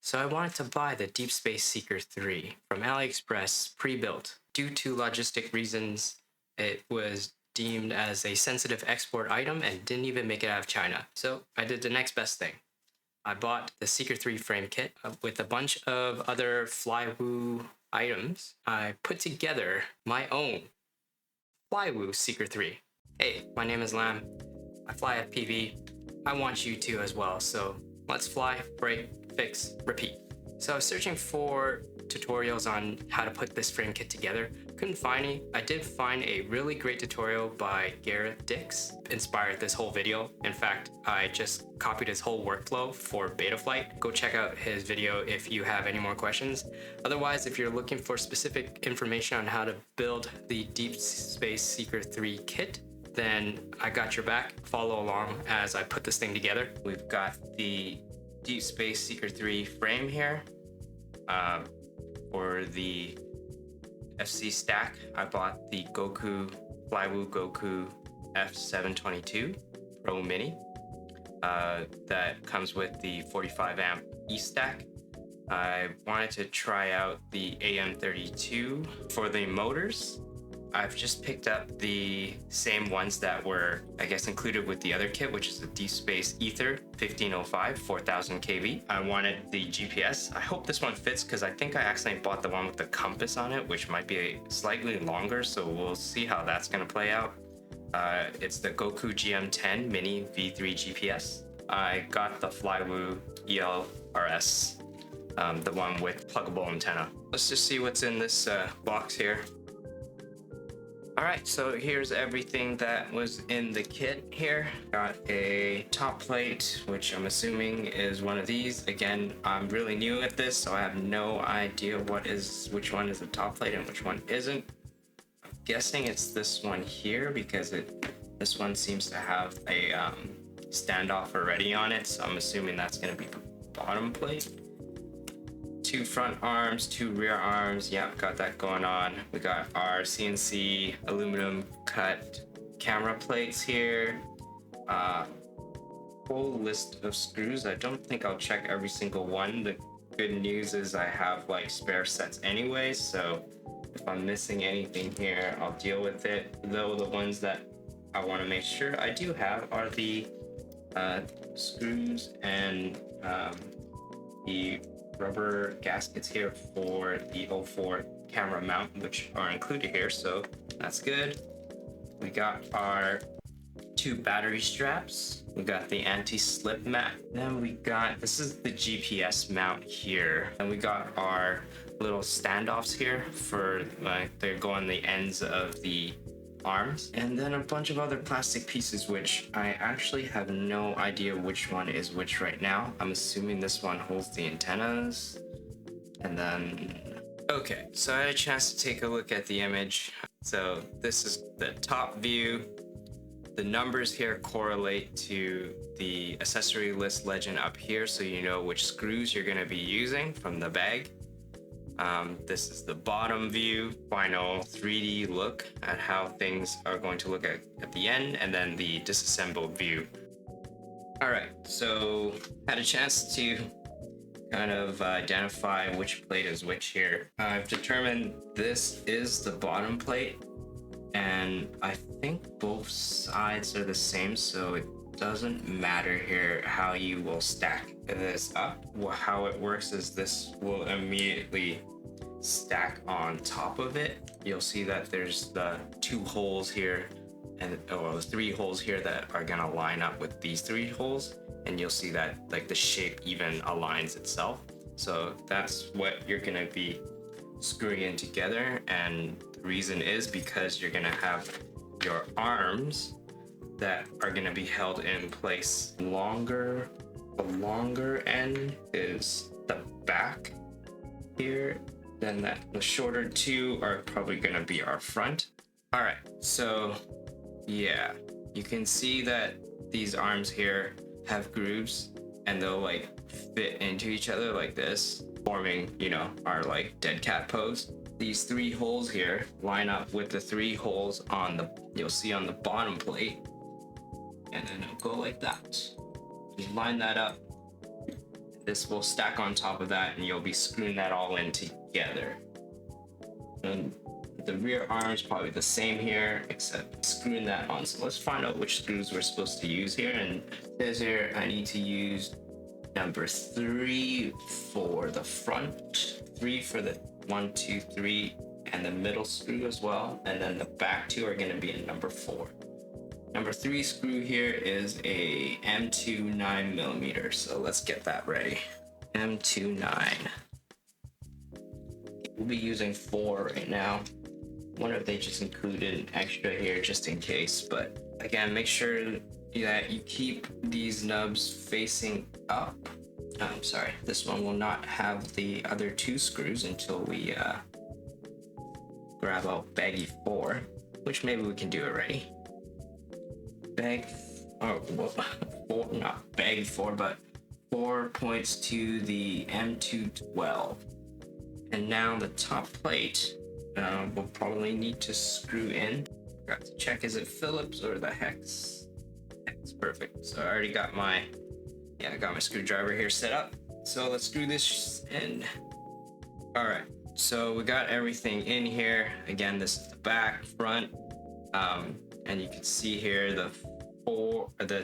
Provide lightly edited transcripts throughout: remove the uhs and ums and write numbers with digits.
So I wanted to buy the Deepspace Seeker 3 from AliExpress pre-built. Due to logistic reasons, it was deemed as a sensitive export item and didn't even make it out of China. So I did the next best thing. I bought the Seeker 3 frame kit with a bunch of other Flywoo items. I put together my own Flywoo Seeker 3. Hey, my name is Lam. I fly FPV. I want you to as well, so let's fly, break, fix, repeat. So I was searching for tutorials on how to put this frame kit together. Couldn't find any. I did find a really great tutorial by Gareth Dix. Inspired this whole video. In fact, I just copied his whole workflow for Betaflight. Go check out his video if you have any more questions. Otherwise, if you're looking for specific information on how to build the Deepspace Seeker 3 kit, then I got your back. Follow along as I put this thing together. We've got the Deepspace Seeker 3 frame here. For the FC stack, I bought the Flywoo Goku F722 Pro Mini. That comes with the 45 amp E-stack. I wanted to try out the AM32 for the motors. I've just picked up the same ones that were, I guess, included with the other kit, which is the Deepspace Aether 1505 4000 kV. I wanted the GPS. I hope this one fits because I think I accidentally bought the one with the compass on it, which might be slightly longer, so we'll see how that's gonna play out. It's the Goku GM10 Mini V3 GPS. I got the Flywoo ELRS, the one with pluggable antenna. Let's just see what's in this box here. Alright, so here's everything that was in the kit here. Got a top plate, which I'm assuming is one of these. Again, I'm really new at this, so I have no idea which one is the top plate and which one isn't. I'm guessing it's this one here because this one seems to have a standoff already on it, so I'm assuming that's going to be the bottom plate. 2 front arms, 2 rear arms. Yep, got that going on. We got our CNC aluminum cut camera plates here. Whole list of screws. I don't think I'll check every single one. The good news is I have like spare sets anyway, so if I'm missing anything here, I'll deal with it. Though the ones that I want to make sure I do have are the screws and the rubber gaskets here for the O4 camera mount, which are included here, so that's good. We got our 2 battery straps. We got the anti-slip mat. Then we got, this is the GPS mount here. And we got our little standoffs here for like, they go on the ends of the arms, and then a bunch of other plastic pieces, which I actually have no idea which one is which right now. I'm assuming this one holds the antennas, and then okay, so I had a chance to take a look at the image. So this is the top view. The numbers here correlate to the accessory list legend up here, so you know which screws you're going to be using from the bag. This is the bottom view, final 3D look at how things are going to look at the end, and then the disassembled view. Alright, so had a chance to kind of identify which plate is which here. I've determined this is the bottom plate, and I think both sides are the same, so it doesn't matter here how you will stack this up. How it works is this will immediately stack on top of it. You'll see that there's the 2 holes here, and the 3 holes here that are gonna line up with these 3 holes, and you'll see that like the shape even aligns itself. So that's what you're gonna be screwing in together, and the reason is because you're gonna have your arms that are going to be held in place longer. The longer end is the back here, then the shorter 2 are probably going to be our front. All right, so yeah, you can see that these arms here have grooves, and they'll like fit into each other like this, forming, you know, our like dead cat pose. These 3 holes here line up with the 3 holes on you'll see on the bottom plate, and then it'll go like that. Just line that up, and this will stack on top of that and you'll be screwing that all in together. And the rear arm is probably the same here, except screwing that on. So let's find out which screws we're supposed to use here. And it says here I need to use number 3 for the front, 3 for the 1, 2, 3, and the middle screw as well. And then the back 2 are gonna be in number 4. Number 3 screw here is a M2 9mm. So let's get that ready. M2 9. We'll be using 4 right now. Wonder if they just included an extra here just in case, but again, make sure that you keep these nubs facing up. I'm sorry, this one will not have the other 2 screws until we grab out baggy 4, which maybe we can do already. Not baggy 4, but 4 points to the M212. And now the top plate we'll probably need to screw in. Forgot to check, is it Phillips or the hex? Hex, perfect. So I already got my screwdriver here set up. So let's screw this in. All right, so we got everything in here. Again, this is the back, front, and you can see here the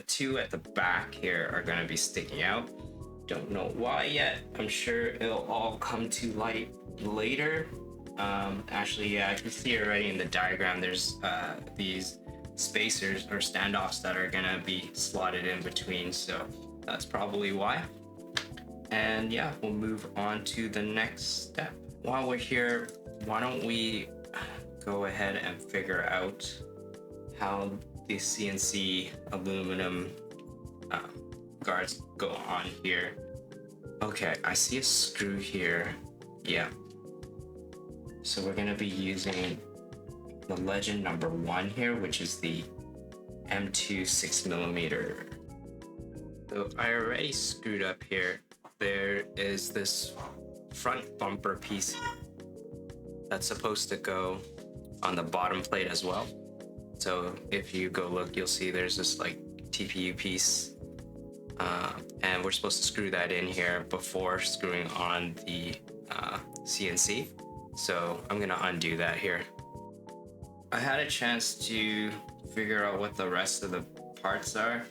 2 at the back here are going to be sticking out. Don't know why yet. I'm sure it'll all come to light later. Actually, yeah, I can see already in the diagram there's these spacers or standoffs that are gonna be slotted in between, so that's probably why. And yeah, we'll move on to the next step. While we're here, why don't we go ahead and figure out how the CNC aluminum guards go on here. Okay, I see a screw here. Yeah. So we're gonna be using the Legend number 1 here, which is the M2 6mm. So I already screwed up here. There is this front bumper piece that's supposed to go on the bottom plate as well. So if you go look, you'll see there's this like TPU piece, and we're supposed to screw that in here before screwing on the CNC. So I'm gonna undo that here. I had a chance to figure out what the rest of the parts are.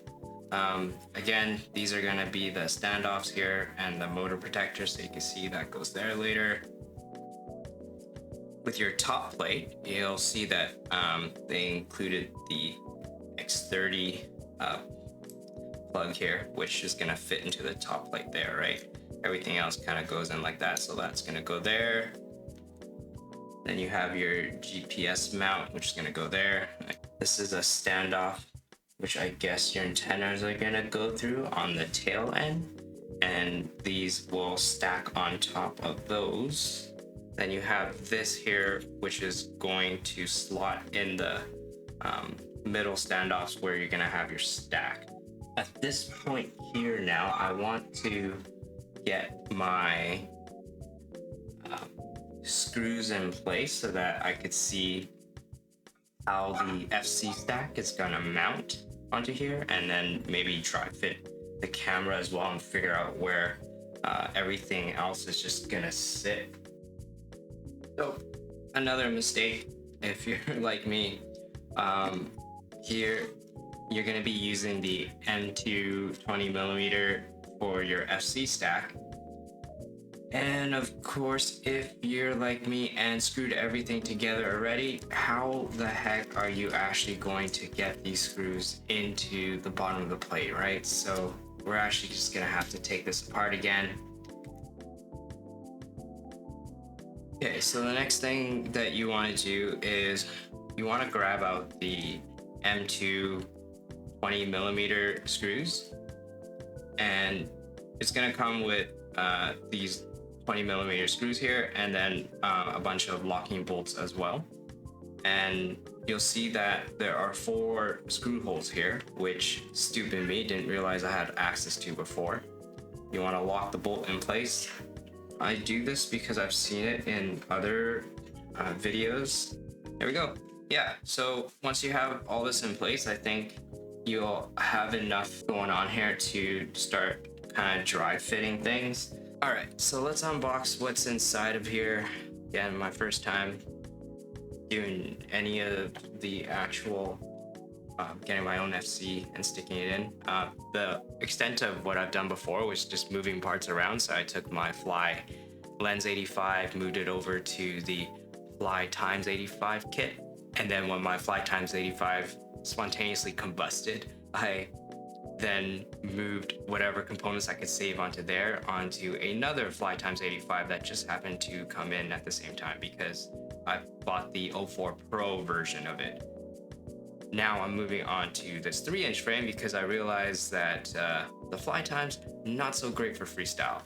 Again, these are gonna be the standoffs here and the motor protector, so you can see that goes there later. With your top plate, you'll see that they included the X30 plug here, which is gonna fit into the top plate there, right? Everything else kind of goes in like that, so that's gonna go there. Then you have your GPS mount, which is gonna go there. This is a standoff, which I guess your antennas are gonna go through on the tail end, and these will stack on top of those. Then you have this here, which is going to slot in the middle standoffs where you're gonna have your stack. At this point here now, I want to get my screws in place so that I could see how the FC stack is gonna mount onto here, and then maybe try to fit the camera as well and figure out where everything else is just gonna sit. So another mistake, if you're like me, here you're gonna be using the M2 20mm for your FC stack. And of course, if you're like me and screwed everything together already, how the heck are you actually going to get these screws into the bottom of the plate, right? So we're actually just gonna have to take this apart again. Okay, so the next thing that you want to do is you want to grab out the M2 20mm screws, and it's gonna come with these 20mm screws here, and then a bunch of locking bolts as well. And you'll see that there are 4 screw holes here, which stupid me didn't realize I had access to before. You want to lock the bolt in place. I do this because I've seen it in other videos. There we go. Yeah, so once you have all this in place, I think you'll have enough going on here to start kind of dry fitting things. All right, so let's unbox what's inside of here. Again, my first time doing any of the actual getting my own FC and sticking it in. The extent of what I've done before was just moving parts around. So I took my Fly Lens 85, moved it over to the Fly Times 85 kit. And then when my Fly Times 85 spontaneously combusted, I then moved whatever components I could save onto there onto another Fly Times 85 that just happened to come in at the same time because I bought the O4 Pro version of it. Now I'm moving on to this 3-inch frame because I realized that the Fly Times not so great for freestyle.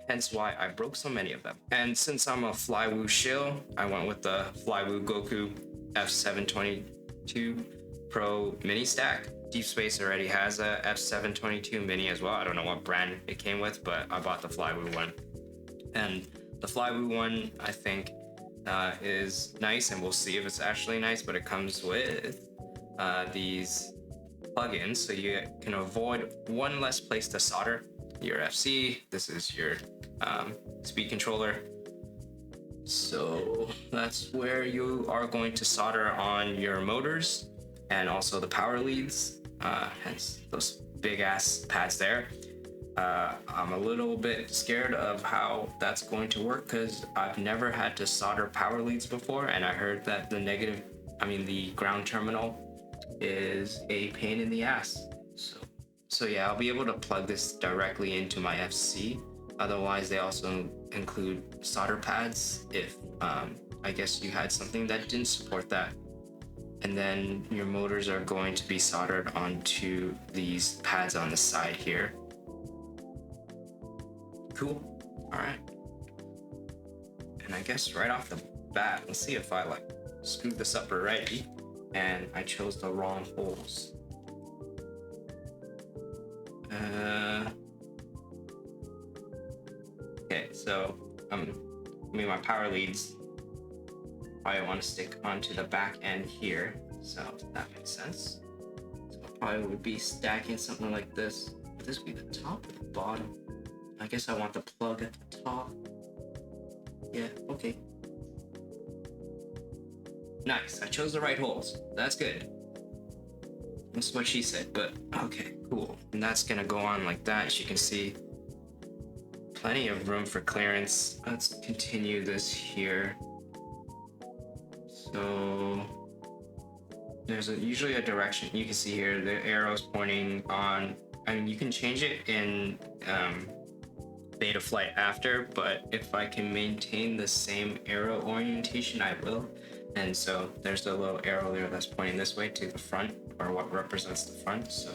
Hence why I broke so many of them. And since I'm a Flywoo shill, I went with the Flywoo Goku F722 Pro mini stack. Deepspace already has a F722 mini as well. I don't know what brand it came with, but I bought the Flywoo one. And the Flywoo one, I think, is nice, and we'll see if it's actually nice, but it comes with these plugins so you can avoid one less place to solder your FC. This is your speed controller, so that's where you are going to solder on your motors and also the power leads, hence those big ass pads there. I'm a little bit scared of how that's going to work because I've never had to solder power leads before, and I heard that the ground terminal is a pain in the ass. So yeah, I'll be able to plug this directly into my FC. Otherwise, they also include solder pads if I guess you had something that didn't support that. And then your motors are going to be soldered onto these pads on the side here. Cool. All right. And I guess right off the bat, let's see if I screwed this up already and I chose the wrong holes. Okay, so my power leads I want to stick onto the back end here, so that makes sense. So I probably would be stacking something like this. Would this be the top or the bottom? I guess I want the plug at the top. Yeah, okay. Nice, I chose the right holes. That's good. That's what she said, but okay, cool. And that's gonna go on like that, as you can see. Plenty of room for clearance. Let's continue this here. So there's usually a direction. You can see here the arrow's pointing on. I mean, you can change it in Betaflight after, but if I can maintain the same arrow orientation, I will. And so there's a little arrow there that's pointing this way to the front, or what represents the front. So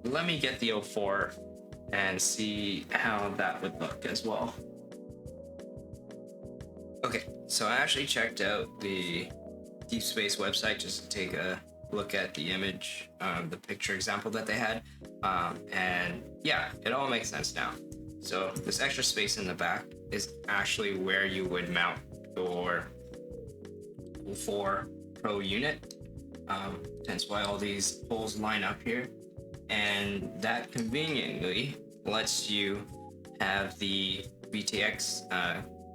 let me get the O4 and see how that would look as well. Okay, so I actually checked out the Deepspace website just to take a look at the image, the picture example that they had, and yeah, it all makes sense now. So this extra space in the back is actually where you would mount your O4 Pro unit, hence why all these holes line up here, and that conveniently lets you have the VTX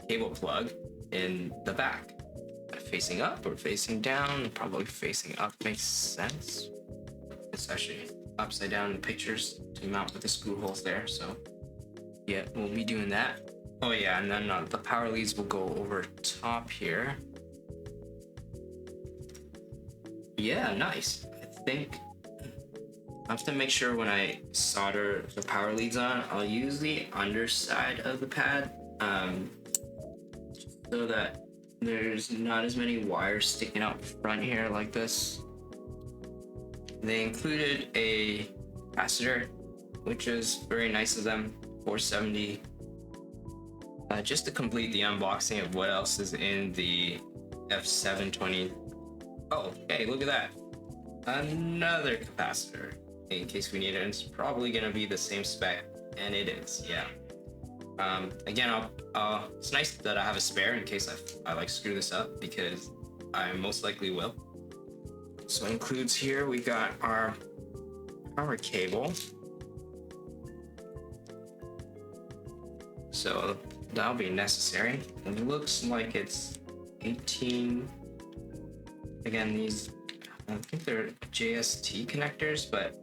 cable plug in the back. Facing up or facing down? Probably facing up makes sense. It's actually upside down in the pictures to mount with the screw holes there, so yeah, we'll be doing that. Oh yeah, and then the power leads will go over top here. Yeah, nice. I think I have to make sure when I solder the power leads on, I'll use the underside of the pad, so that there's not as many wires sticking out front here like this. They included a capacitor, which is very nice of them, 470. Just to complete the unboxing of what else is in the F720. Oh, hey, look at that. Another capacitor, in case we need it. It's probably gonna be the same spec, and it is, yeah. Again, it's nice that I have a spare in case I screw this up, because I most likely will. So it includes here, we got our power cable. So that'll be necessary. It looks like it's 18. Again, these, I think they're JST connectors, but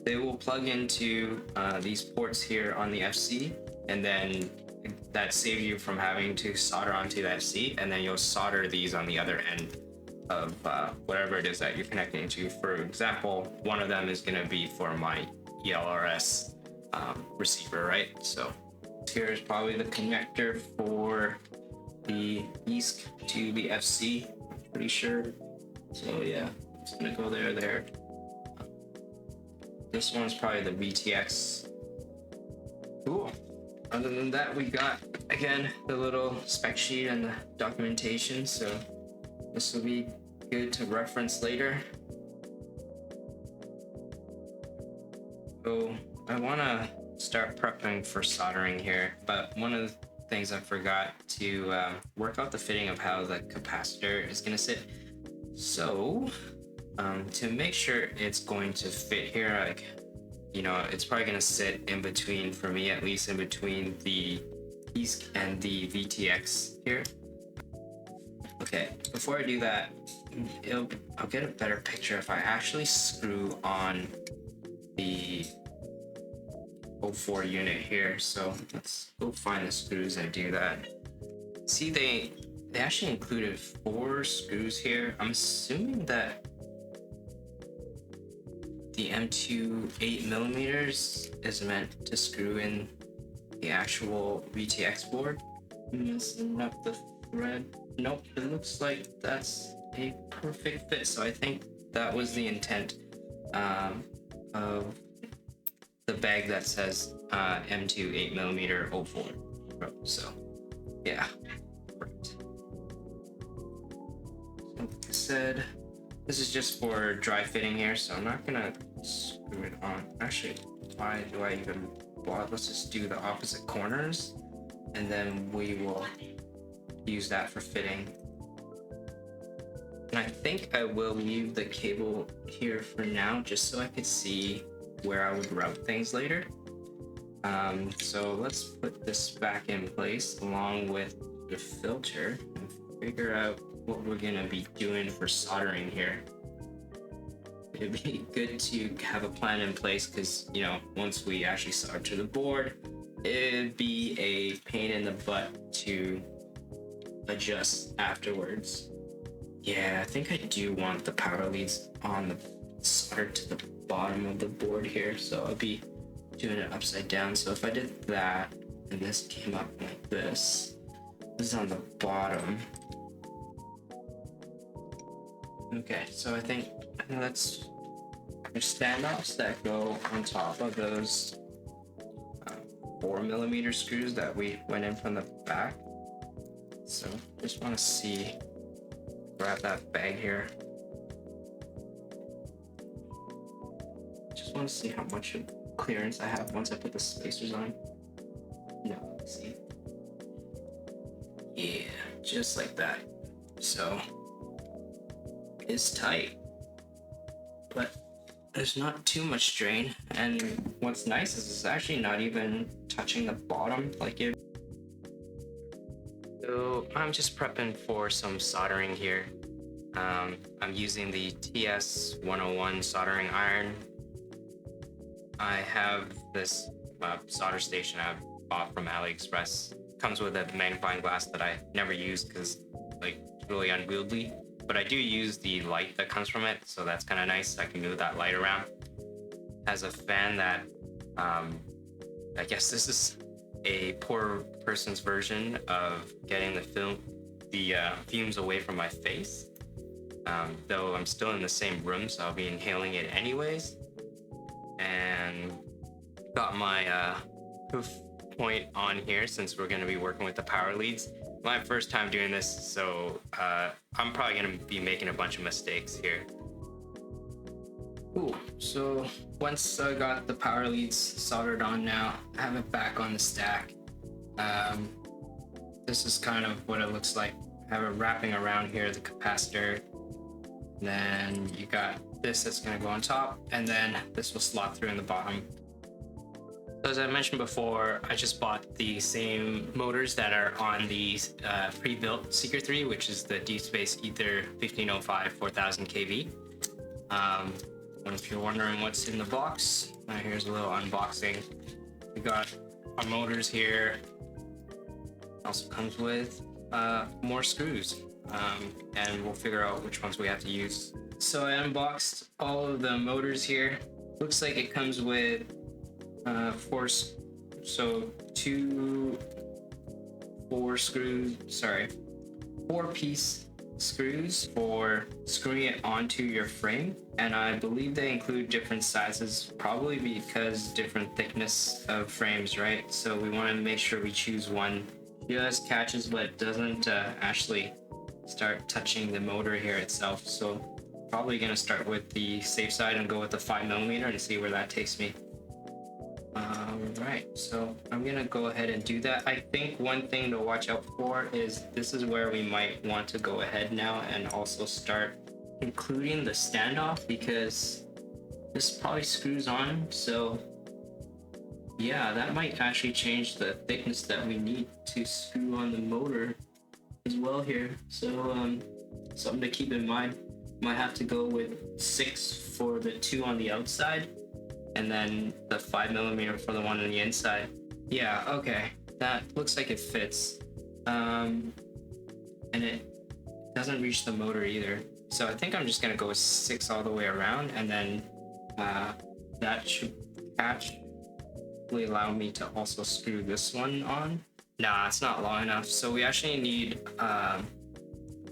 they will plug into these ports here on the FC, and then that saves you from having to solder onto the FC, and then you'll solder these on the other end of whatever it is that you're connecting to. For example, one of them is going to be for my ELRS receiver, right? So here's probably the connector for the ESC to the FC, I'm pretty sure. So yeah, it's gonna go there. This one's probably the VTX. Cool. Other than that, we got, again, the little spec sheet and the documentation, so this will be good to reference later. So I want to start prepping for soldering here, but one of the things I forgot to work out the fitting of how the capacitor is going to sit. So to make sure it's going to fit here, like, you know, it's probably going to sit in between, for me at least, in between the ESC and the VTX here. Okay, before I do that, I'll get a better picture if I actually screw on the O4 unit here. So let's go find the screws and do that. See, they actually included 4 screws here. I'm assuming that the M2 8mm is meant to screw in the actual VTX board. Messing up the thread. Nope, it looks like that's a perfect fit. So I think that was the intent of the bag that says M2 8mm O4 Pro. So yeah, right. So like I said, this is just for dry fitting here, so I'm not gonna screw it on. Actually, why do I even bother? Let's just do the opposite corners, and then we will use that for fitting. And I think I will leave the cable here for now, just so I could see where I would route things later. So let's put this back in place along with the filter and figure out what we're gonna be doing for soldering here. It'd be good to have a plan in place, because, you know, once we actually solder to the board, it'd be a pain in the butt to adjust afterwards. Yeah, I think I do want the power leads on the soldered to the bottom of the board here, so I'll be doing it upside down. So if I did that and this came up like this is on the bottom. Okay, so I think there's standoffs that go on top of those 4mm screws that we went in from the back. So just want to see, grab that bag here. Just want to see how much clearance I have once I put the spacers on. No, let's see. Yeah, just like that. So it's tight, but there's not too much strain. And what's nice is it's actually not even touching the bottom like it. So I'm just prepping for some soldering here. I'm using the TS101 soldering iron. I have this solder station I bought from AliExpress. Comes with a magnifying glass that I never use because, like, it's really unwieldy. But I do use the light that comes from it, so that's kind of nice. I can move that light around. Has a fan that, I guess this is a poor person's version of getting the fumes away from my face. Though I'm still in the same room, so I'll be inhaling it anyways. And got my proof point on here since we're going to be working with the power leads. My first time doing this, so I'm probably going to be making a bunch of mistakes here. Cool. So once I got the power leads soldered on now, I have it back on the stack. This is kind of what it looks like. I have it wrapping around here, the capacitor. Then you got this that's going to go on top, and then this will slot through in the bottom. So as I mentioned before, I just bought the same motors that are on the pre-built Seeker 3, which is the Deepspace Aether 1505 4000 kV. And if you're wondering what's in the box, here's a little unboxing. We got our motors here. Also comes with more screws, and we'll figure out which ones we have to use. So I unboxed all of the motors here. Looks like it comes with four-piece screws for screwing it onto your frame, and I believe they include different sizes, probably because different thickness of frames, right? So we want to make sure we choose one just catches but doesn't actually start touching the motor here itself. So probably gonna start with the safe side and go with the 5mm and see where that takes me. Right, so I'm gonna go ahead and do that. I think one thing to watch out for is this is where we might want to go ahead now and also start including the standoff, because this probably screws on. So yeah, that might actually change the thickness that we need to screw on the motor as well here. So something to keep in mind. Might have to go with 6 for the 2 on the outside, and then the 5mm for the one on the inside. Yeah, okay, that looks like it fits. And it doesn't reach the motor either. So I think I'm just gonna go with 6 all the way around, and then that should actually allow me to also screw this one on. Nah, it's not long enough. So we actually need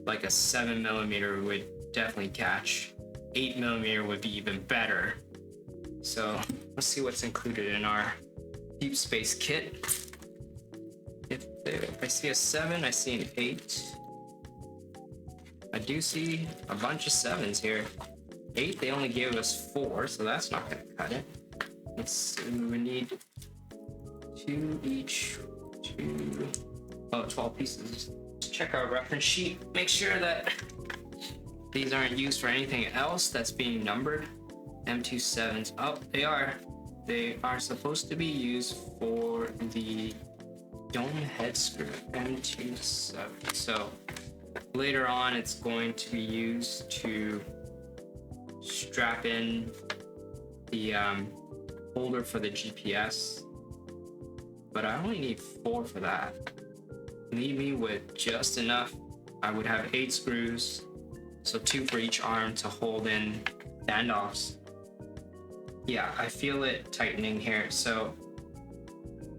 like a 7mm would definitely catch. 8mm would be even better. So let's see what's included in our Deepspace kit. If I see a 7, I see an 8. I do see a bunch of 7s here. 8, they only gave us 4, so that's not gonna cut it. Let's see, we need 2 each. 12 pieces. Let's check our reference sheet. Make sure that these aren't used for anything else that's being numbered. M27s. Oh, they are. They are supposed to be used for the dome head screw. M27. So later on, it's going to be used to strap in the holder for the GPS. But I only need 4 for that. Leave me with just enough. I would have 8 screws, so 2 for each arm to hold in standoffs. Yeah, I feel it tightening here. So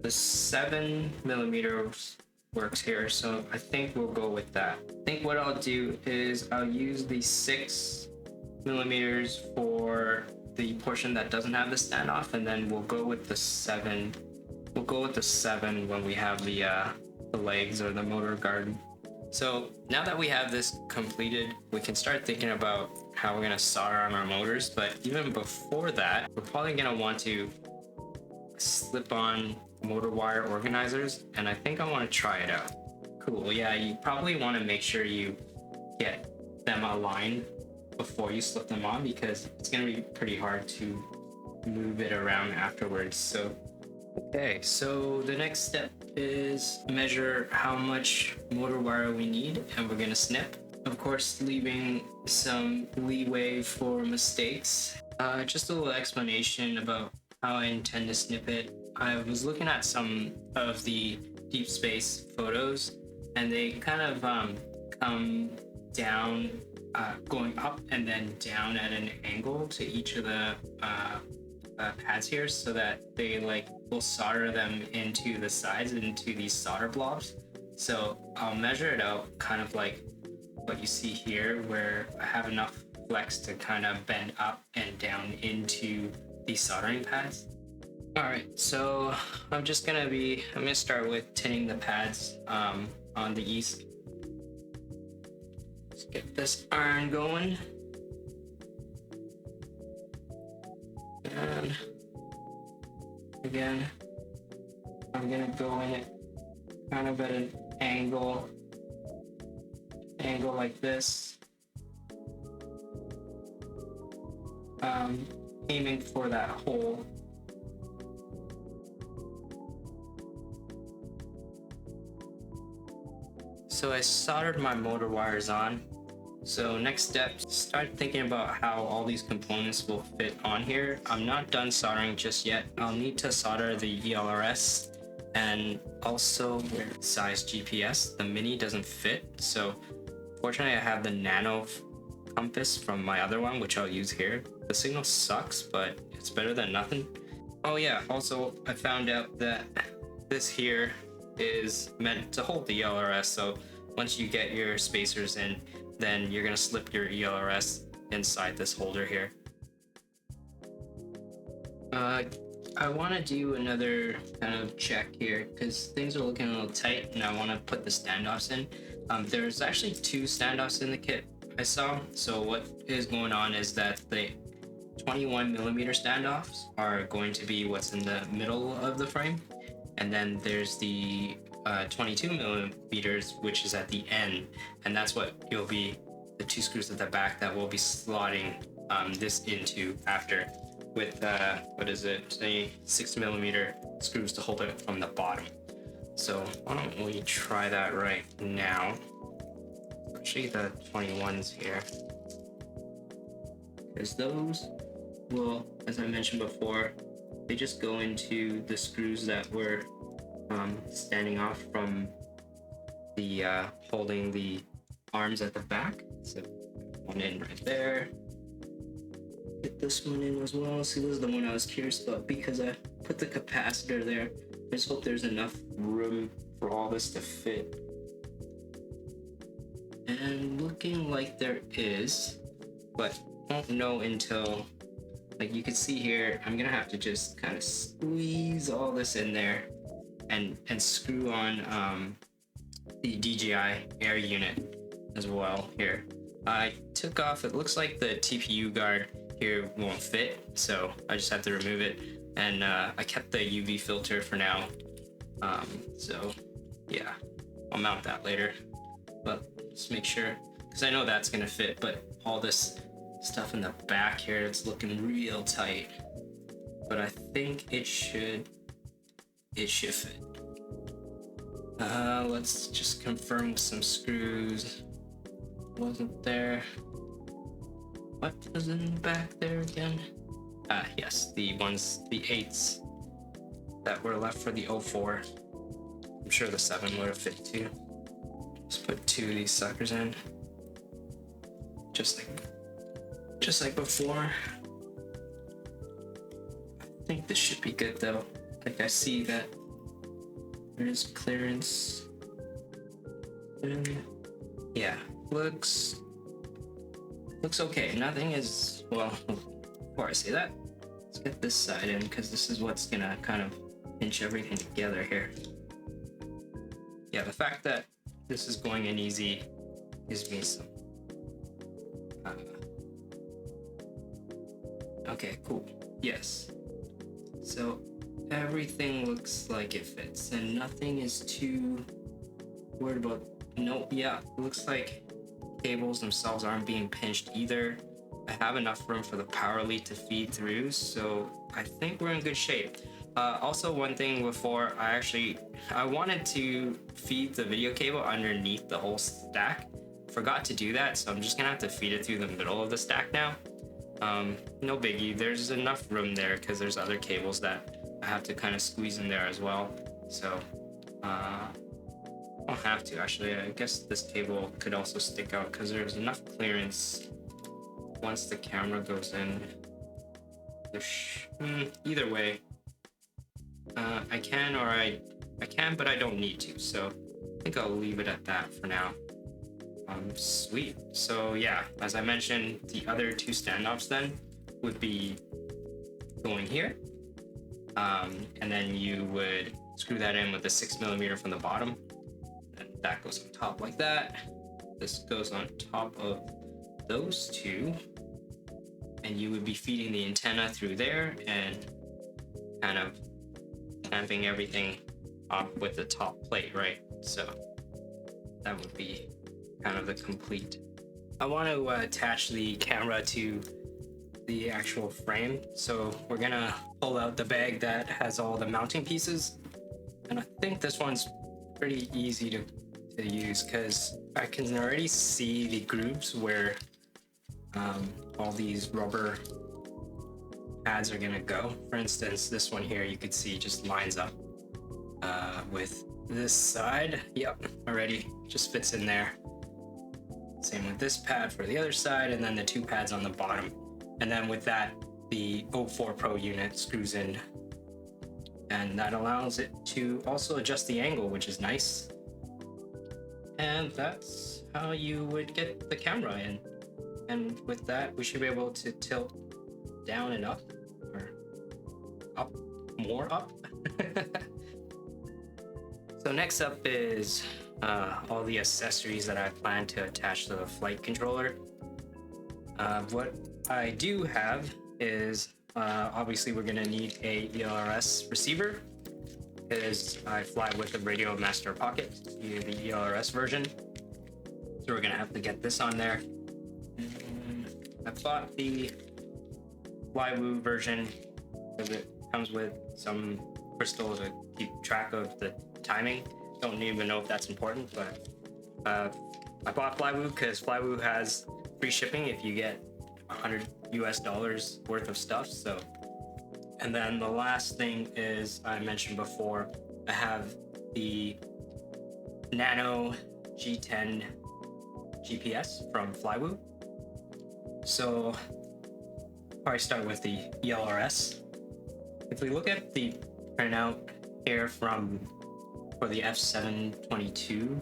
the 7mm works here, so I think we'll go with that. I think what I'll do is I'll use the 6mm for the portion that doesn't have the standoff, and then we'll go with the 7. We'll go with the 7 when we have the legs or the motor guard. So now that we have this completed, we can start thinking about how we're gonna solder on our motors. But even before that, we're probably gonna want to slip on motor wire organizers, and I think I want to try it out. Cool. Yeah, you probably want to make sure you get them aligned before you slip them on, because it's gonna be pretty hard to move it around afterwards. So okay, so the next step is measure how much motor wire we need, and we're gonna snip. Of course, leaving some leeway for mistakes. Just a little explanation about how I intend to snip it. I was looking at some of the Deepspace photos, and they kind of come down, going up and then down at an angle to each of the pads here, so that they will solder them into the sides, into these solder blobs. So I'll measure it out kind of like what you see here, where I have enough flex to kind of bend up and down into these soldering pads. All right, so I'm gonna start with tinning the pads on the east. Let's get this iron going. And again, I'm gonna go in it kind of at an angle like this, aiming for that hole. So I soldered my motor wires on. So next step, start thinking about how all these components will fit on here. I'm not done soldering just yet. I'll need to solder the ELRS and also size GPS. The mini doesn't fit, so fortunately I have the Nano compass from my other one, which I'll use here. The signal sucks, but it's better than nothing. Oh yeah, also I found out that this here is meant to hold the ELRS, so once you get your spacers in, then you're gonna slip your ELRS inside this holder here. I want to do another kind of check here because things are looking a little tight and I want to put the standoffs in. There's actually 2 standoffs in the kit I saw. So what is going on is that the 21mm standoffs are going to be what's in the middle of the frame, and then there's the 22mm, which is at the end, and that's what you'll be the 2 screws at the back that we'll be slotting this into after, with what is it, say 6mm screws to hold it from the bottom. So why don't we try that right now? Actually, the 21s here, because those will, as I mentioned before, they just go into the screws that were standing off from the holding the arms at the back. So one in right there. Get this one in as well. See, this is the one I was curious about because I put the capacitor there. I just hope there's enough room for all this to fit. And looking like there is, but won't know until, like you can see here, I'm gonna have to just kind of squeeze all this in there and screw on the DJI Air unit as well here. I took off, it looks like the TPU guard here won't fit, so I just have to remove it, and I kept the UV filter for now. So yeah, I'll mount that later, but just make sure, because I know that's gonna fit, but all this stuff in the back here, it's looking real tight, but I think it should fit. Let's just confirm with some screws. Wasn't there? What was in the back there again? Yes, the 8s that were left for the O4. I'm sure the 7 would have fit too. Just put 2 of these suckers in, just like before. I think this should be good though. Like I see that there is clearance. And yeah, looks okay. Nothing is, well, before I say that, let's get this side in because this is what's gonna kind of pinch everything together here. Yeah, the fact that this is going in easy gives me some okay, cool. Yes, so everything looks like it fits and nothing is too worried about. Nope. Yeah, it looks like cables themselves aren't being pinched either. I have enough room for the power lead to feed through, so I think we're in good shape. Also, one thing before, I wanted to feed the video cable underneath the whole stack. Forgot to do that, so I'm just gonna have to feed it through the middle of the stack now. No biggie, there's enough room there because there's other cables that I have to kind of squeeze in there as well. So I don't have to, actually. I guess this cable could also stick out because there's enough clearance once the camera goes in. Either way, I can, but I don't need to, so I think I'll leave it at that for now. Sweet. So yeah, as I mentioned, the other 2 standoffs then would be going here, and then you would screw that in with the 6mm from the bottom, and that goes on top like that. This goes on top of those 2, and you would be feeding the antenna through there and kind of clamping everything off with the top plate, right? So that would be kind of the complete. I want to attach the camera to the actual frame, so we're gonna pull out the bag that has all the mounting pieces, and I think this one's pretty easy to to use because I can already see the grooves where all these rubber pads are gonna go. For instance, this one here, you could see just lines up with this side. Yep, already just fits in there. Same with this pad for the other side, and then the two pads on the bottom. And then with that, the O4 Pro unit screws in, and that allows it to also adjust the angle, which is nice. And that's how you would get the camera in. And with that, we should be able to tilt down and up, or up, more up. So next up is all the accessories that I plan to attach to the flight controller. What I do have is obviously we're gonna need a ELRS receiver because I fly with the Radio Master Pocket, the ELRS version. So we're gonna have to get this on there. I bought the Flywoo version because it comes with some crystal to keep track of the timing. Don't even know if that's important, but I bought Flywoo because Flywoo has free shipping if you get $100 worth of stuff. So, and then the last thing is, I mentioned before, I have the Nano G10 GPS from Flywoo. So probably start with the ELRS. If we look at the printout here for the F722,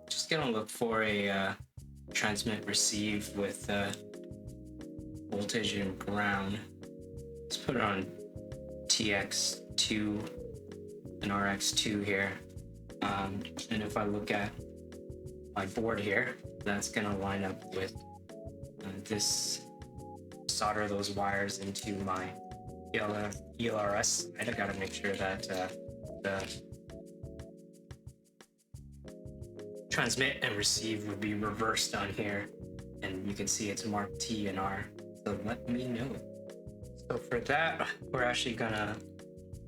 just gonna look for a transmit receive with voltage and ground. Let's put it on TX2 and RX2 here. And if I look at my board here, that's gonna line up with this, solder those wires into my ELRS. I gotta make sure that the transmit and receive would be reversed on here, and you can see it's marked T and R, so let me know. So for that, we're actually gonna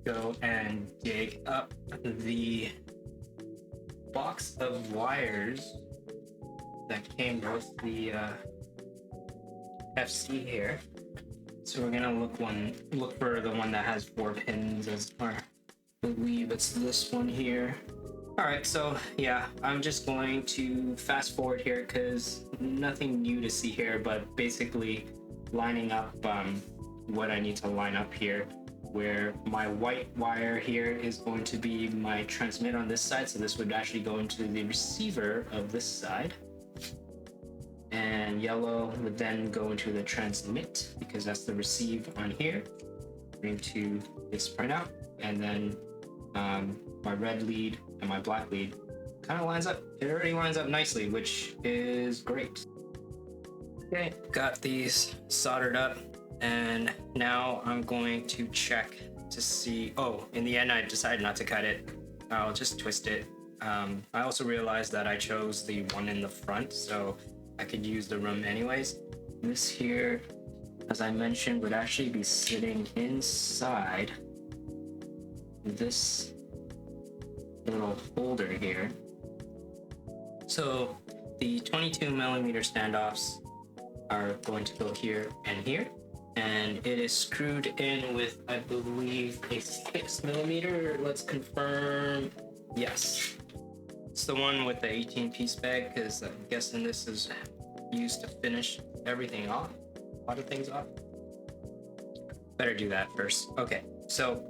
go and dig up the box of wires that came with the FC here. So we're gonna look for the one that has 4 pins, or I believe it's this one here. All right, so yeah, I'm just going to fast forward here because nothing new to see here, but basically lining up what I need to line up here, where my white wire here is going to be my transmit on this side, so this would actually go into the receiver of this side, and yellow would then go into the transmit because that's the receive on here into this printout, and then my red lead and my black lead kind of lines up. It already lines up nicely, which is great. Okay, got these soldered up, and now I'm going to check to see. Oh, in the end, I decided not to cut it. I'll just twist it. I also realized that I chose the one in the front, so I could use the room anyways. This here, as I mentioned, would actually be sitting inside this little holder here. So the 22mm standoffs are going to go here and here, and it is screwed in with, I believe, a 6mm. Let's confirm. Yes, it's the one with the 18-piece bag, because I'm guessing this is used to finish everything off, a lot of things off. Better do that first. Okay, so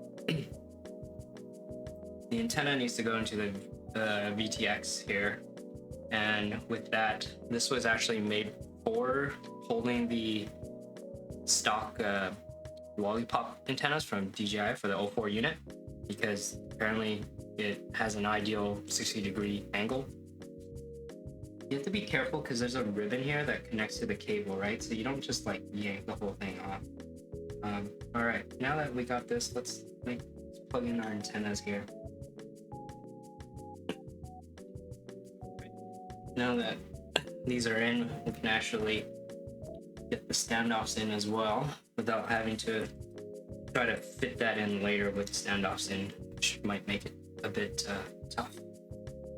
the antenna needs to go into the VTX here, and with that, this was actually made for holding the stock lollipop antennas from DJI for the O4 unit, because apparently it has an ideal 60-degree angle. You have to be careful because there's a ribbon here that connects to the cable, right? So you don't just like yank the whole thing off. All right, now that we got this, let's plug in our antennas here. Now that these are in, we can actually get the standoffs in as well without having to try to fit that in later with the standoffs in, which might make it a bit tough.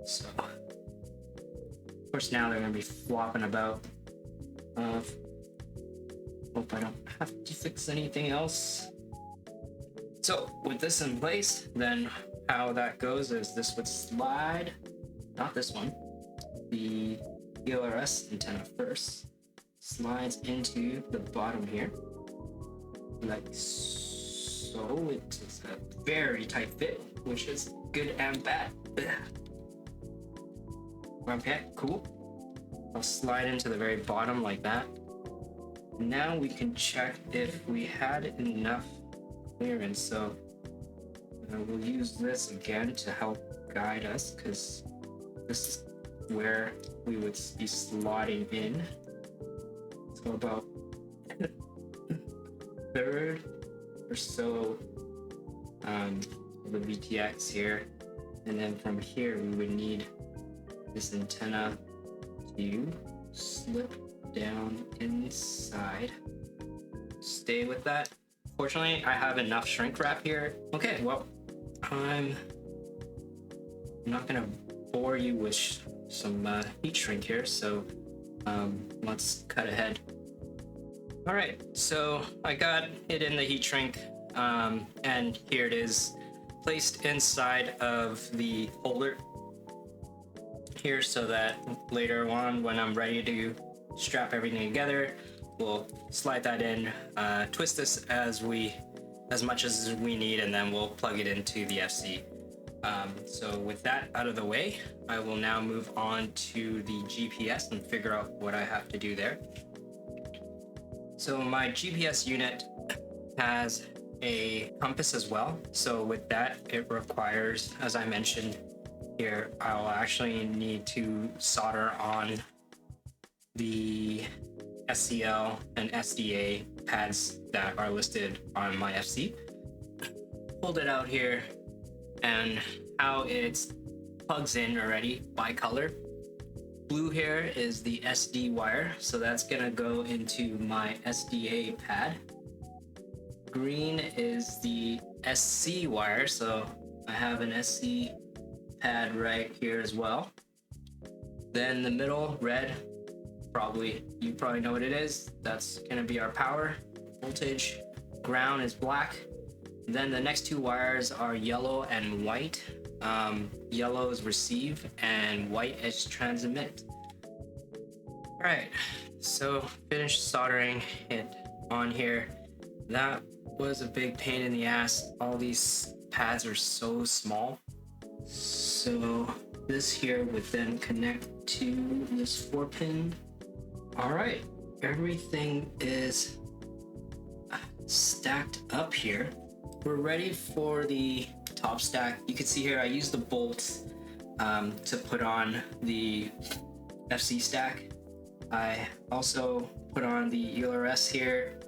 So, of course, now they're gonna be flopping about. Hope I don't have to fix anything else. So with this in place, then how that goes is this would slide, not this one, the ELRS antenna first, slides into the bottom here, like so. It is a very tight fit, which is good and bad. Okay, cool. I'll slide into the very bottom like that. Now we can check if we had enough clearance. So we'll use this again to help guide us, because this is where we would be slotting in. So about third or so of the VTX here, and then from here we would need this antenna to slip down inside. Stay with that. Fortunately, I have enough shrink wrap here. Okay, well, I'm not gonna bore you with some heat shrink here, so let's cut ahead. All right, so I got it in the heat shrink, and here it is, placed inside of the holder here, so that later on when I'm ready to strap everything together, we'll slide that in, twist this as much as we need, and then we'll plug it into the FC. So with that out of the way, I will now move on to the GPS and figure out what I have to do there. So my GPS unit has a compass as well. So with that, it requires, as I mentioned here, I'll actually need to solder on the SCL and SDA pads that are listed on my FC. Pulled it out here, and how it plugs in already by color. Blue here is the SD wire, so that's gonna go into my SDA pad. Green is the SC wire, so I have an SC pad right here as well. Then the middle, red, you probably know what it is. That's gonna be our power voltage. Ground is black. Then the next two wires are yellow and white. Yellow is receive and white is transmit. All right, so finished soldering it on here. That was a big pain in the ass. All these pads are so small. So this here would then connect to this 4-pin. All right, everything is stacked up here. We're ready for the top stack. You can see here I used the bolts to put on the FC stack. I also put on the ELRS here,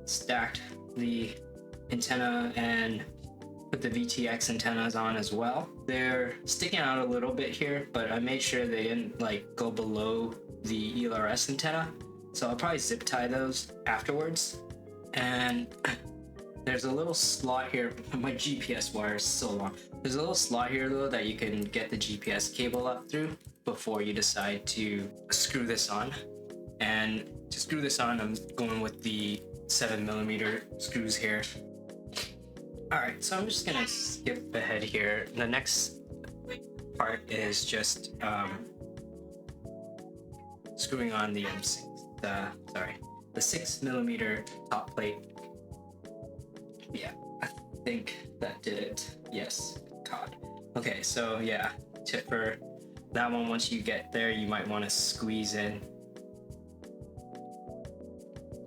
stacked the antenna, and put the VTX antennas on as well. They're sticking out a little bit here, but I made sure they didn't like go below the ELRS antenna, so I'll probably zip tie those afterwards. And there's a little slot here. My GPS wire is so long. There's a little slot here though that you can get the GPS cable up through before you decide to screw this on. And to screw this on, I'm going with the 7mm screws here. All right, so I'm just gonna skip ahead here. The next part is just screwing on the the 6mm top plate. Yeah, I think that did it. Yes, God. Okay, so yeah, tip for that one, once you get there, you might want to squeeze in.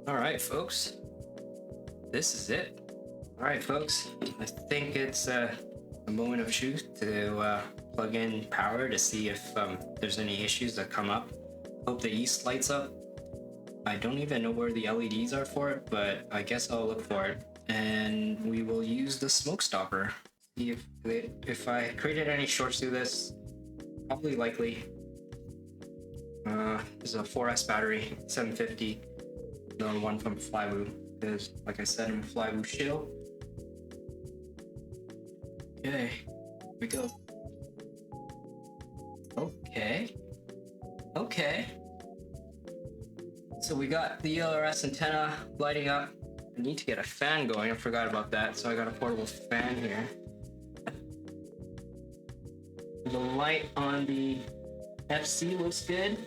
All right, folks, this is it. All right, folks, I think it's a moment of truth to plug in power to see if there's any issues that come up. Hope the east lights up. I don't even know where the LEDs are for it, but I guess I'll look for it. And we will use the smoke stopper. See if I created any shorts through this. Probably likely. There's a 4S battery, 750. The one from Flywoo. Because, like I said, I'm a Flywoo shill. Okay, here we go. Okay. Okay. So we got the ELRS antenna lighting up. I need to get a fan going. I forgot about that. So I got a portable fan here. The light on the FC looks good.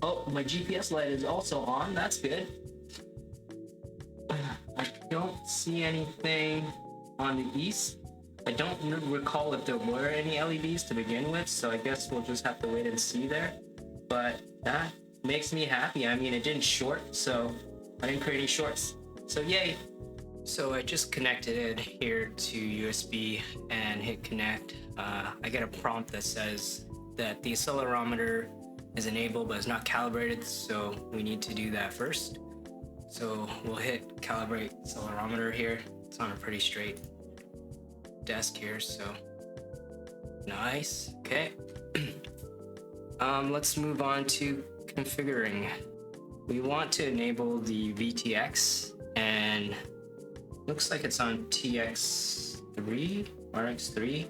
Oh, my GPS light is also on. That's good. I don't see anything on the east. I don't recall if there were any LEDs to begin with, so I guess we'll just have to wait and see there. But that makes me happy. I mean, it didn't short, so I didn't create any shorts. So yay. So I just connected it here to USB and hit connect. I get a prompt that says that the accelerometer is enabled but is not calibrated, so we need to do that first. So we'll hit calibrate accelerometer here. It's on a pretty straight desk here, so nice. Okay. Let's move on to configuring. We want to enable the VTX, and looks like it's on TX3, RX3.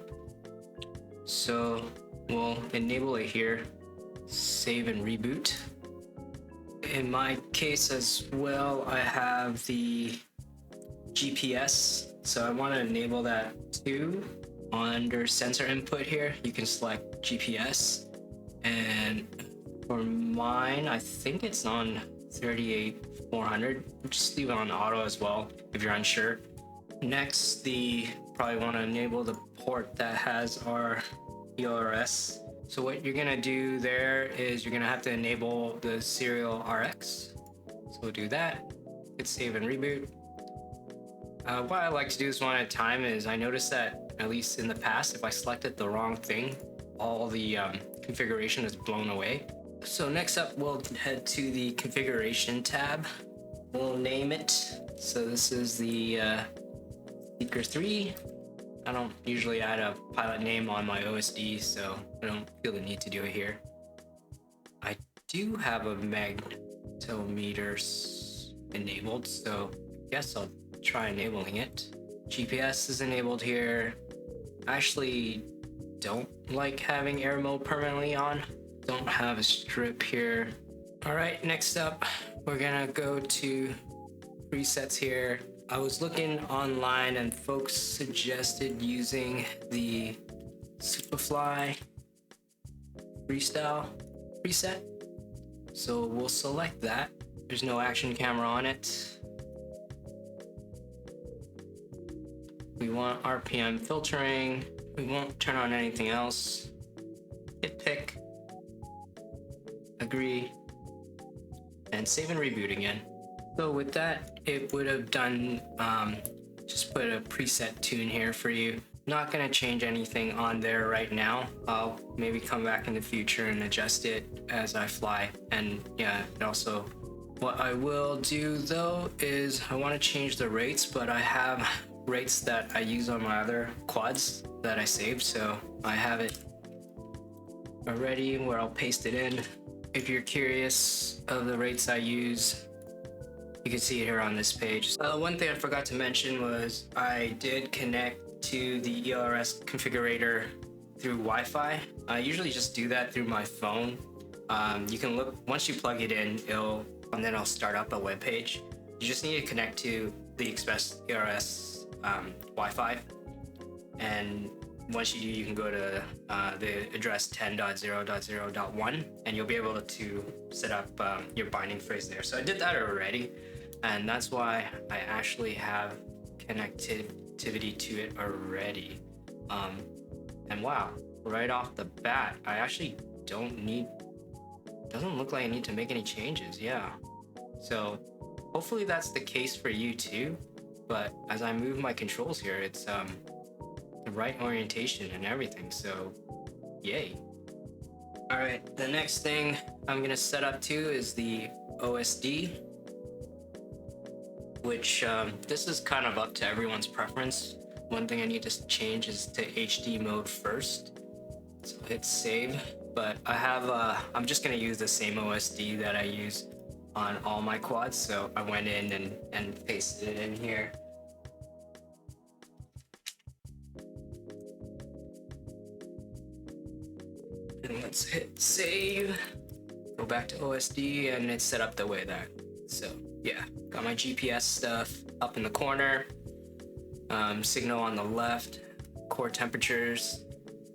So we'll enable it here, save and reboot. In my case as well, I have the GPS, so I want to enable that too. Under sensor input here, you can select GPS, and for mine, I think it's on 38400. Just leave it on auto as well if you're unsure. Next, probably want to enable the port that has our ELRS. So what you're gonna do there is you're gonna have to enable the serial RX. So we'll do that. Hit save and reboot. What I like to do this one at a time is I noticed that, at least in the past, if I selected the wrong thing, all the configuration is blown away. So next up, we'll head to the configuration tab. We'll name it. So this is the Seeker 3. I don't usually add a pilot name on my OSD, so I don't feel the need to do it here. I do have a magnetometer enabled, so I guess I'll try enabling it. GPS is enabled here. I actually don't like having air mode permanently on. Don't have a strip here. All right, next up, we're gonna go to presets here. I was looking online and folks suggested using the Superfly Freestyle preset. So we'll select that. There's no action camera on it. We want RPM filtering. We won't turn on anything else. Hit pick, agree, and save and reboot again. So with that, it would have done, just put a preset tune here for you. Not gonna change anything on there right now. I'll maybe come back in the future and adjust it as I fly. And yeah, also what I will do though is I wanna change the rates, but I have rates that I use on my other quads that I saved. So I have it already where I'll paste it in. If you're curious of the rates I use, you can see it here on this page. One thing I forgot to mention was I did connect to the ELRS configurator through Wi-Fi. I usually just do that through my phone. You can look, once you plug it in, and then I'll start up a web page. You just need to connect to the Express ELRS Wi-Fi. And once you do, you can go to the address 10.0.0.1 and you'll be able to set up your binding phrase there. So I did that already, and that's why I actually have connectivity to it already. And wow, right off the bat, I actually doesn't look like I need to make any changes. Yeah. So hopefully that's the case for you too. But as I move my controls here, it's the right orientation and everything, so yay. All right, the next thing I'm gonna set up to is the OSD, which this is kind of up to everyone's preference. One thing I need to change is to HD mode first. So hit save, but I have, I'm just gonna use the same OSD that I use on all my quads, so I went in and pasted it in here. And let's hit save. Go back to OSD, and it's set up the way that. So yeah, got my GPS stuff up in the corner, signal on the left, core temperatures,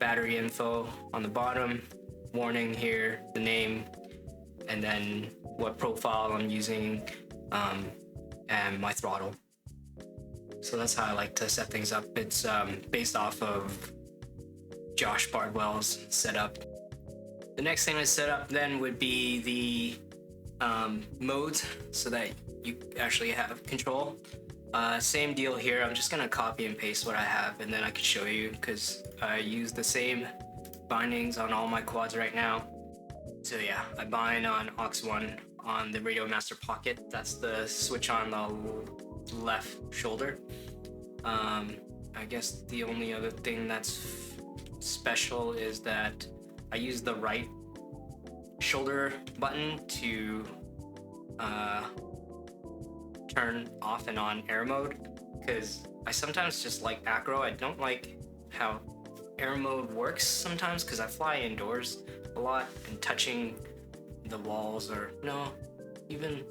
battery info on the bottom, warning here, the name, and then what profile I'm using, and my throttle. So that's how I like to set things up. It's based off of Josh Bardwell's setup. The next thing to set up then would be the modes, so that you actually have control. Same deal here. I'm just gonna copy and paste what I have, and then I can show you, because I use the same bindings on all my quads right now. So yeah, I bind on aux1 on the Radio Master Pocket. That's the switch on the left shoulder. I guess the only other thing that's special is that I use the right shoulder button to turn off and on air mode, because I sometimes just like acro. I don't like how air mode works sometimes, because I fly indoors a lot and touching the walls, or no, even,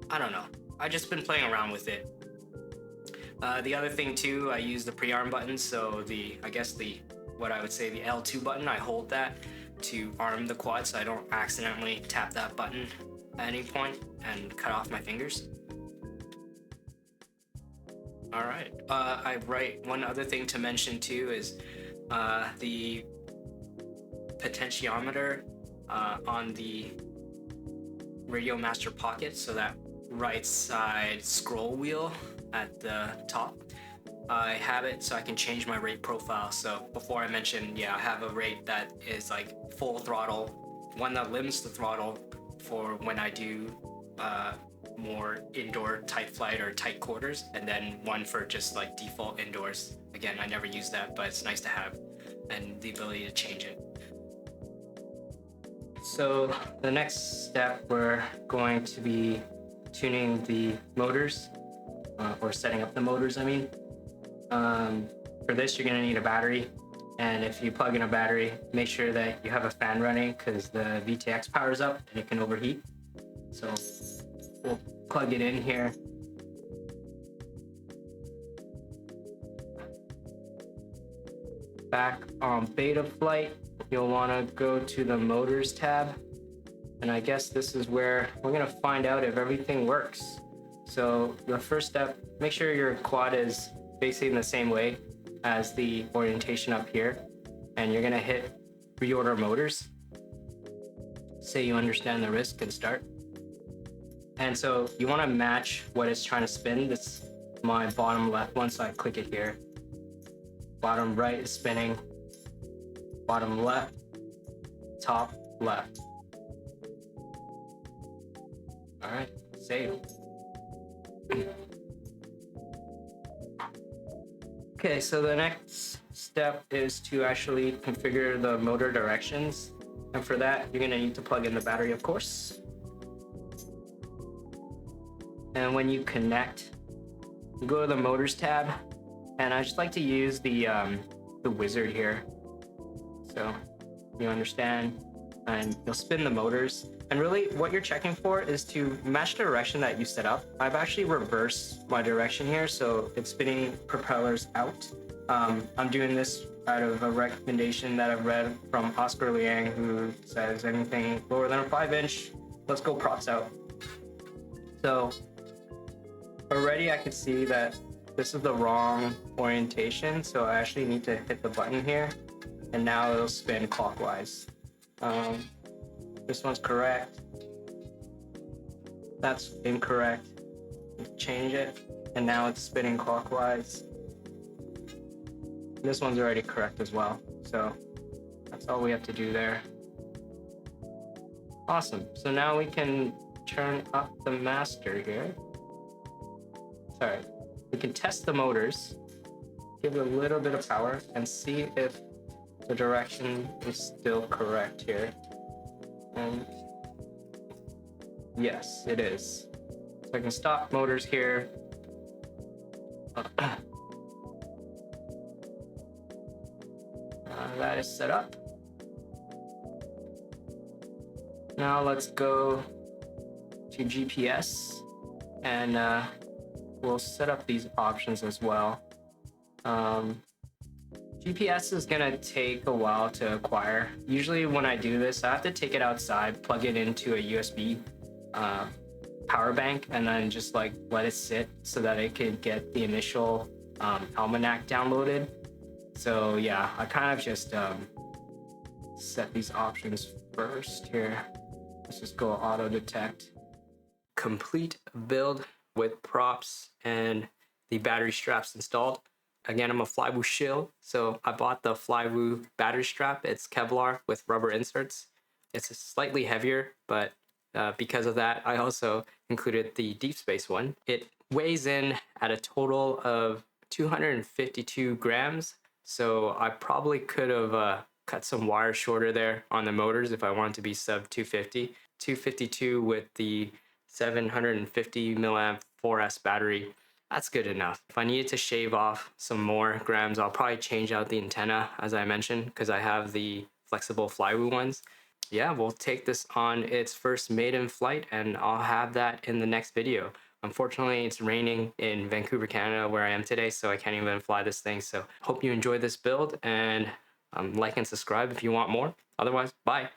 I don't know. I've just been playing around with it. The other thing too, I use the pre-arm button, so what I would say the L2 button, I hold that to arm the quad so I don't accidentally tap that button at any point and cut off my fingers. All right, one other thing to mention too is the potentiometer on the Radio Master Pocket, so that right side scroll wheel at the top. I have it so I can change my rate profile. So before I mentioned, yeah, I have a rate that is like full throttle, one that limits the throttle for when I do more indoor tight flight or tight quarters, and then one for just like default indoors. Again, I never use that, but it's nice to have, and the ability to change it. So the next step, we're going to be tuning the motors, or setting up the motors, I mean. For this, you're gonna need a battery, and if you plug in a battery, make sure that you have a fan running, because the VTX powers up and it can overheat. So we'll plug it in here. Back on Betaflight, you'll want to go to the motors tab, and I guess this is where we're gonna find out if everything works. So the first step, make sure your quad is facing the same way as the orientation up here, and you're gonna hit reorder motors. Say you understand the risk and start. And so you want to match what it's trying to spin. This is my bottom left one, so I click it here. Bottom right is spinning. Bottom left, top left. All right, save. Okay, so the next step is to actually configure the motor directions. And for that, you're gonna need to plug in the battery, of course. And when you connect, you go to the motors tab, and I just like to use the wizard here. So you understand, and you'll spin the motors. And really what you're checking for is to match the direction that you set up. I've actually reversed my direction here, so it's spinning propellers out. I'm doing this out of a recommendation that I've read from Oscar Liang, who says anything lower than a 5-inch, let's go props out. So already I could see that this is the wrong orientation, so I actually need to hit the button here, and now it'll spin clockwise. This one's correct. That's incorrect. Change it, and now it's spinning clockwise. This one's already correct as well, so that's all we have to do there. Awesome, so now we can turn up the master here. Sorry, we can test the motors, give it a little bit of power, and see if the direction is still correct here. And yes, it is. So I can stop motors here. That is set up. Now let's go to GPS, and we'll set up these options as well. GPS is gonna take a while to acquire. Usually when I do this, I have to take it outside, plug it into a USB power bank, and then just like let it sit so that it could get the initial almanac downloaded. So yeah, I kind of just set these options first here. Let's just go auto detect. Complete build with props and the battery straps installed. Again, I'm a Flywoo shill, so I bought the Flywoo battery strap. It's Kevlar with rubber inserts. It's slightly heavier, but because of that, I also included the Deepspace one. It weighs in at a total of 252 grams, so I probably could have cut some wire shorter there on the motors if I wanted to be sub 250. 252 with the 750 milliamp 4S battery. That's good enough. If I needed to shave off some more grams, I'll probably change out the antenna, as I mentioned, because I have the flexible Flywoo ones. Yeah, we'll take this on its first maiden flight, and I'll have that in the next video. Unfortunately, it's raining in Vancouver, Canada, where I am today, so I can't even fly this thing. So hope you enjoy this build, and like and subscribe if you want more. Otherwise, bye.